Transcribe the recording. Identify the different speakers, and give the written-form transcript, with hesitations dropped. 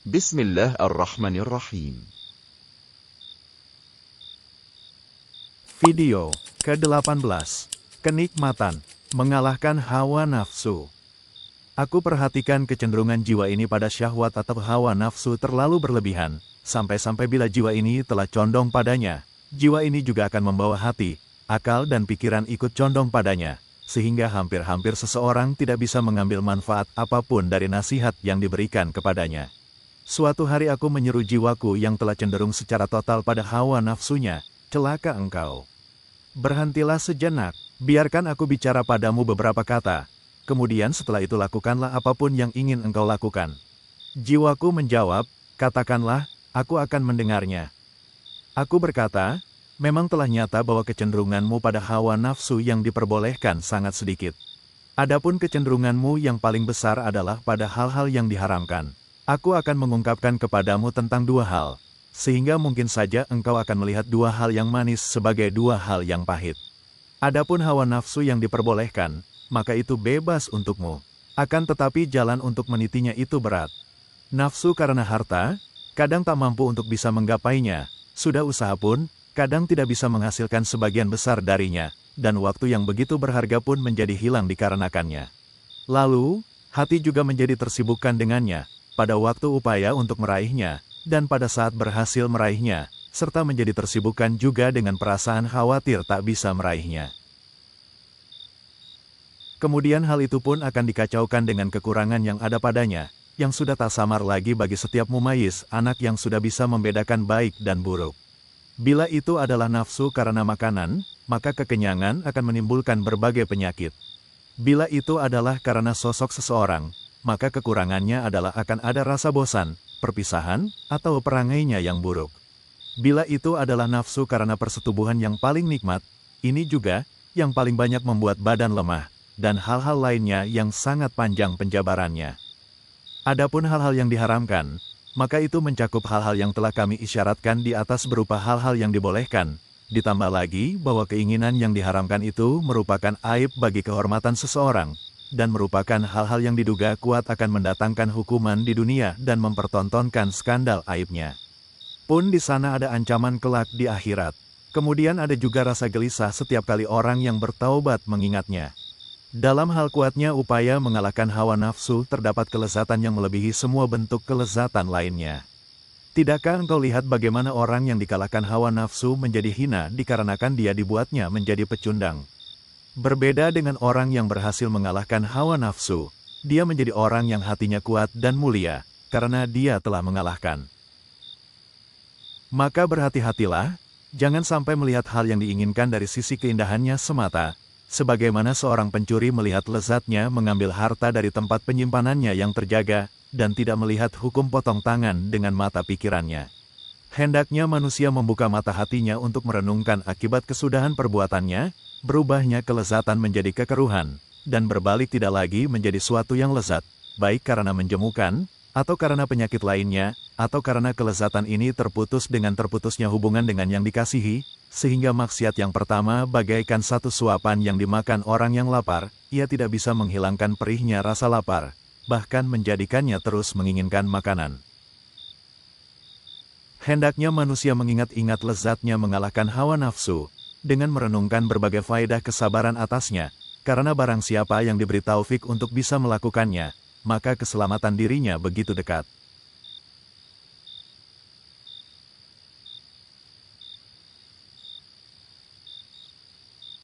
Speaker 1: Bismillahirrahmanirrahim.
Speaker 2: Video ke-18. Kenikmatan mengalahkan hawa nafsu. Aku perhatikan kecenderungan jiwa ini pada syahwat atau hawa nafsu terlalu berlebihan, sampai-sampai bila jiwa ini telah condong padanya, jiwa ini juga akan membawa hati, akal dan pikiran ikut condong padanya, sehingga hampir-hampir seseorang tidak bisa mengambil manfaat apapun dari nasihat yang diberikan kepadanya. Suatu hari aku menyeru jiwaku yang telah cenderung secara total pada hawa nafsunya, celaka engkau. Berhentilah sejenak, biarkan aku bicara padamu beberapa kata. Kemudian setelah itu lakukanlah apapun yang ingin engkau lakukan. Jiwaku menjawab, katakanlah, aku akan mendengarnya. Aku berkata, memang telah nyata bahwa kecenderunganmu pada hawa nafsu yang diperbolehkan sangat sedikit. Adapun kecenderunganmu yang paling besar adalah pada hal-hal yang diharamkan. Aku akan mengungkapkan kepadamu tentang dua hal, sehingga mungkin saja engkau akan melihat dua hal yang manis sebagai dua hal yang pahit. Adapun hawa nafsu yang diperbolehkan, maka itu bebas untukmu. Akan tetapi jalan untuk menitinya itu berat. Nafsu karena harta, kadang tak mampu untuk bisa menggapainya, sudah usaha pun, kadang tidak bisa menghasilkan sebagian besar darinya, dan waktu yang begitu berharga pun menjadi hilang dikarenakannya. Lalu, hati juga menjadi tersibukkan dengannya, pada waktu upaya untuk meraihnya, dan pada saat berhasil meraihnya, serta menjadi tersibukkan juga dengan perasaan khawatir tak bisa meraihnya. Kemudian hal itu pun akan dikacaukan dengan kekurangan yang ada padanya, yang sudah tak samar lagi bagi setiap mumayyiz, anak yang sudah bisa membedakan baik dan buruk. Bila itu adalah nafsu karena makanan, maka kekenyangan akan menimbulkan berbagai penyakit. Bila itu adalah karena sosok seseorang, maka kekurangannya adalah akan ada rasa bosan, perpisahan, atau perangainya yang buruk. Bila itu adalah nafsu karena persetubuhan yang paling nikmat, ini juga yang paling banyak membuat badan lemah, dan hal-hal lainnya yang sangat panjang penjabarannya. Adapun hal-hal yang diharamkan, maka itu mencakup hal-hal yang telah kami isyaratkan di atas berupa hal-hal yang dibolehkan, ditambah lagi bahwa keinginan yang diharamkan itu merupakan aib bagi kehormatan seseorang, dan merupakan hal-hal yang diduga kuat akan mendatangkan hukuman di dunia dan mempertontonkan skandal aibnya. Pun di sana ada ancaman kelak di akhirat. Kemudian ada juga rasa gelisah setiap kali orang yang bertaubat mengingatnya. Dalam hal kuatnya upaya mengalahkan hawa nafsu terdapat kelezatan yang melebihi semua bentuk kelezatan lainnya. Tidakkah engkau lihat bagaimana orang yang dikalahkan hawa nafsu menjadi hina dikarenakan dia dibuatnya menjadi pecundang? Berbeda dengan orang yang berhasil mengalahkan hawa nafsu, dia menjadi orang yang hatinya kuat dan mulia, karena dia telah mengalahkan. Maka berhati-hatilah, jangan sampai melihat hal yang diinginkan dari sisi keindahannya semata, sebagaimana seorang pencuri melihat lezatnya mengambil harta dari tempat penyimpanannya yang terjaga, dan tidak melihat hukum potong tangan dengan mata pikirannya. Hendaknya manusia membuka mata hatinya untuk merenungkan akibat kesudahan perbuatannya, berubahnya kelezatan menjadi kekeruhan, dan berbalik tidak lagi menjadi suatu yang lezat, baik karena menjemukan, atau karena penyakit lainnya, atau karena kelezatan ini terputus dengan terputusnya hubungan dengan yang dikasihi, sehingga maksiat yang pertama bagaikan satu suapan yang dimakan orang yang lapar, ia tidak bisa menghilangkan perihnya rasa lapar, bahkan menjadikannya terus menginginkan makanan. Hendaknya manusia mengingat-ingat lezatnya mengalahkan hawa nafsu, dengan merenungkan berbagai faedah kesabaran atasnya, karena barang siapa yang diberi taufik untuk bisa melakukannya, maka keselamatan dirinya begitu dekat.